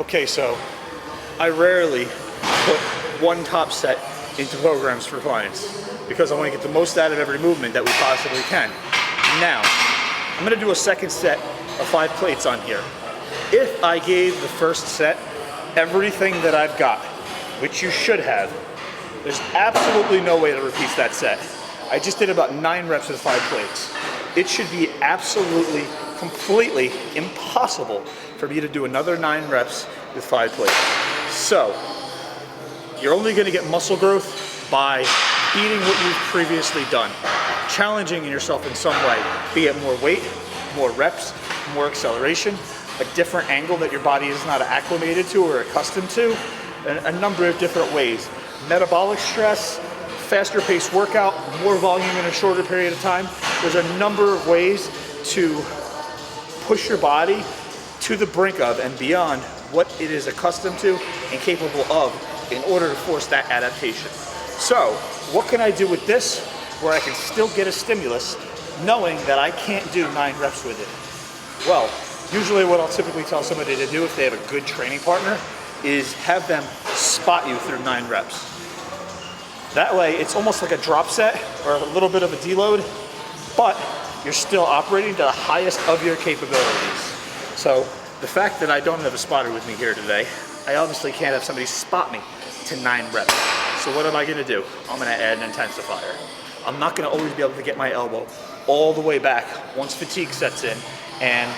Okay, so I rarely put one top set into programs for clients because I want to get the most out of every movement that we possibly can. Now, I'm going to do a second set of 5 plates on here. If I gave the first set everything that I've got, which you should have, there's absolutely no way to repeat that set. I just did about 9 reps with 5 plates. It should be absolutely, completely impossible for me to do another 9 reps with 5 plates. So, you're only gonna get muscle growth by beating what you've previously done, challenging yourself in some way, be it more weight, more reps, more acceleration, a different angle that your body is not acclimated to or accustomed to, a number of different ways. Metabolic stress, faster paced workout, more volume in a shorter period of time. There's a number of ways to push your body to the brink of and beyond what it is accustomed to and capable of in order to force that adaptation. So, what can I do with this where I can still get a stimulus knowing that I can't do 9 reps with it? Well, usually what I'll typically tell somebody to do if they have a good training partner is have them spot you through 9 reps. That way, it's almost like a drop set or a little bit of a deload, but you're still operating to the highest of your capabilities. So the fact that I don't have a spotter with me here today, I obviously can't have somebody spot me to 9 reps. So what am I gonna do? I'm gonna add an intensifier. I'm not gonna always be able to get my elbow all the way back once fatigue sets in and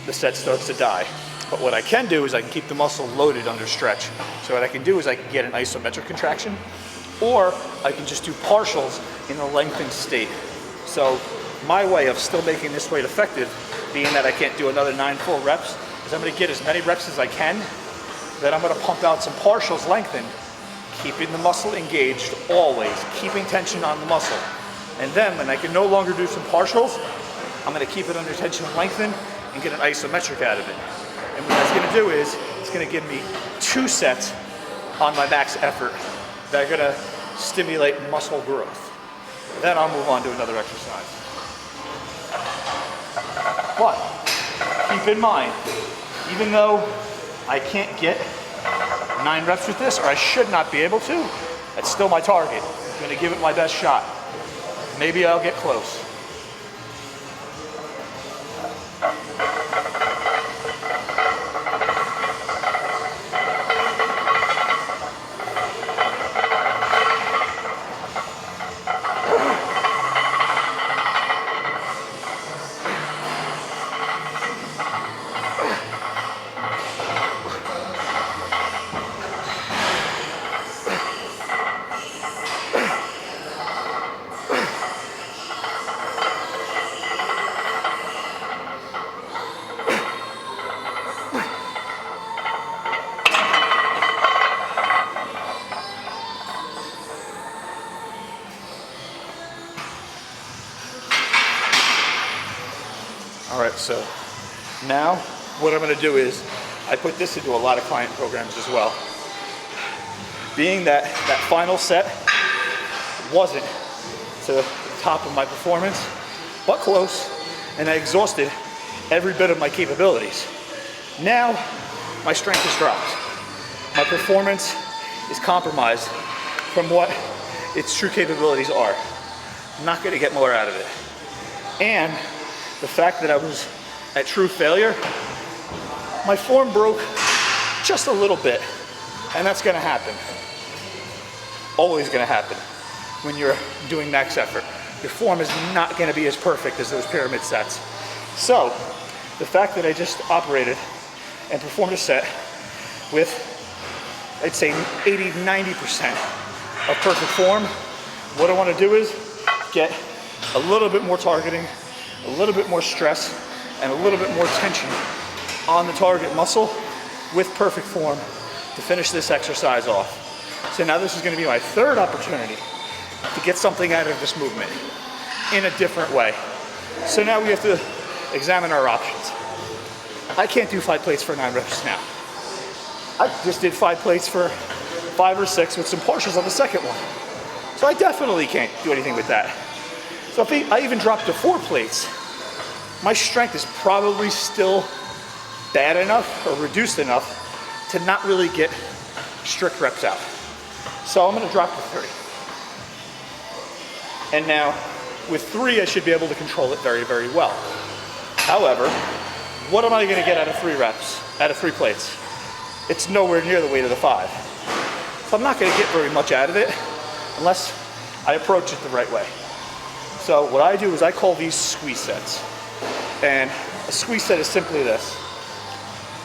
the set starts to die. But what I can do is I can keep the muscle loaded under stretch. So what I can do is I can get an isometric contraction, or I can just do partials in a lengthened state. So my way of still making this weight effective, being that I can't do another 9 full reps, is I'm gonna get as many reps as I can, then I'm gonna pump out some partials lengthened, keeping the muscle engaged always, keeping tension on the muscle. And then when I can no longer do some partials, I'm gonna keep it under tension lengthened and get an isometric out of it. And what that's gonna do is, it's gonna give me 2 sets on my max effort that are gonna stimulate muscle growth. Then I'll move on to another exercise. But keep in mind, even though I can't get 9 reps with this, or I should not be able to, that's still my target. I'm gonna give it my best shot. Maybe I'll get close. All right, so now what I'm gonna do is, I put this into a lot of client programs as well. Being that that final set wasn't to the top of my performance, but close, and I exhausted every bit of my capabilities. Now, my strength has dropped. My performance is compromised from what its true capabilities are. I'm not gonna get more out of it. And the fact that I was at true failure, my form broke just a little bit, and that's gonna happen. Always gonna happen when you're doing max effort. Your form is not gonna be as perfect as those pyramid sets. So, the fact that I just operated and performed a set with, I'd say 80, 90% of perfect form, what I wanna do is get a little bit more targeting, a little bit more stress, and a little bit more tension on the target muscle with perfect form to finish this exercise off. So now this is gonna be my 3rd opportunity to get something out of this movement in a different way. So now we have to examine our options. I can't do 5 plates for 9 reps now. I just did 5 plates for 5 or 6 with some partials on the second one. So I definitely can't do anything with that. So if I even dropped to 4 plates, my strength is probably still bad enough or reduced enough to not really get strict reps out. So I'm gonna drop to 3. And now with 3, I should be able to control it very, very well. However, what am I gonna get out of 3 reps, out of 3 plates? It's nowhere near the weight of the 5. So I'm not gonna get very much out of it unless I approach it the right way. So what I do is I call these squeeze sets. And a squeeze set is simply this.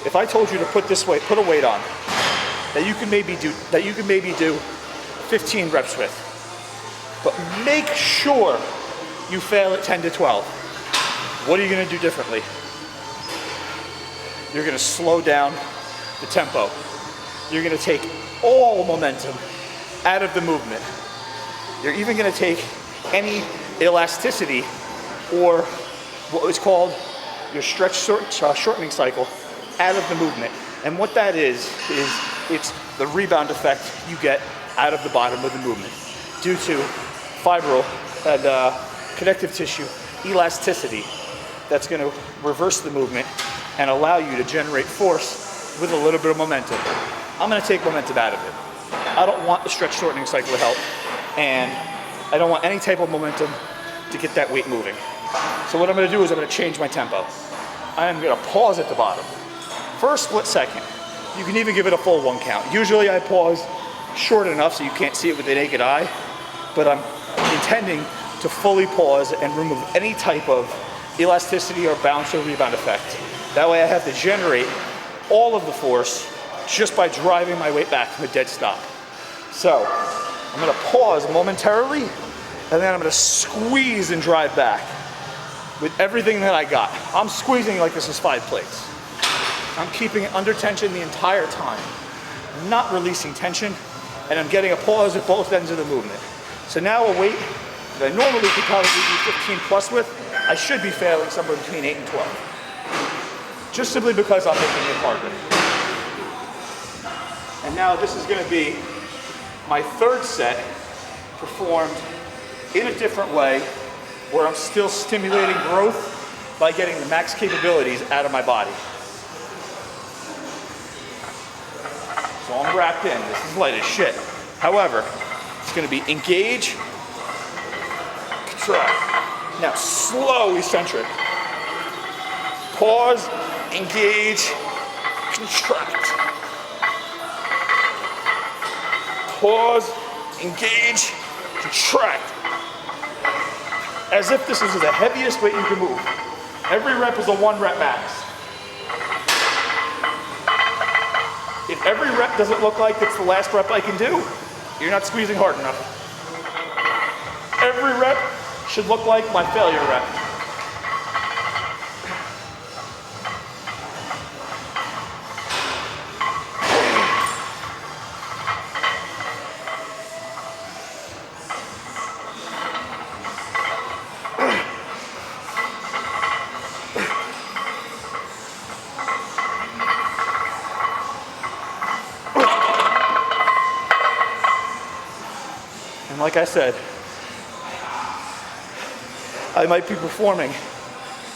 If I told you to put a weight on that you can maybe do 15 reps with, but make sure you fail at 10 to 12. What are you gonna do differently? You're gonna slow down the tempo. You're gonna take all momentum out of the movement. You're even gonna take any elasticity or what was called your stretch shortening cycle out of the movement. And what that is it's the rebound effect you get out of the bottom of the movement due to fibril and connective tissue elasticity that's going to reverse the movement and allow you to generate force with a little bit of momentum. I'm going to take momentum out of it. I don't want the stretch shortening cycle to help, and I don't want any type of momentum to get that weight moving. So what I'm going to do is I'm going to change my tempo. I'm going to pause at the bottom. First split second. You can even give it a full 1 count. Usually I pause short enough so you can't see it with the naked eye, but I'm intending to fully pause and remove any type of elasticity or bounce or rebound effect. That way I have to generate all of the force just by driving my weight back from a dead stop. So I'm going to pause momentarily, and then I'm going to squeeze and drive back with everything that I got. I'm squeezing like this is 5 plates. I'm keeping it under tension the entire time, not releasing tension, and I'm getting a pause at both ends of the movement. So now a weight that I normally could probably do 15 plus with, I should be failing somewhere between 8 and 12. Just simply because I'm making it harder. And now this is going to be my 3rd set performed in a different way, where I'm still stimulating growth by getting the max capabilities out of my body. So I'm wrapped in. This is light as shit. However, it's going to be engage, contract. Now slow eccentric. Pause, engage, contract. Pause, engage, contract. As if this is the heaviest weight you can move. Every rep is a 1 rep max. If every rep doesn't look like it's the last rep I can do, you're not squeezing hard enough. Every rep should look like my failure rep. And like I said, I might be performing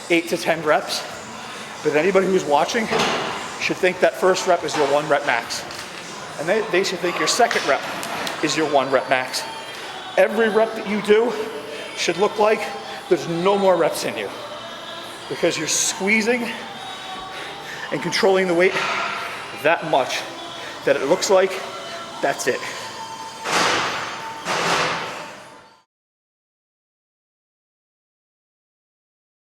8 to 10 reps, but anybody who's watching should think that first rep is your 1 rep max. And they should think your second rep is your 1 rep max. Every rep that you do should look like there's no more reps in you, because you're squeezing and controlling the weight that much that it looks like that's it.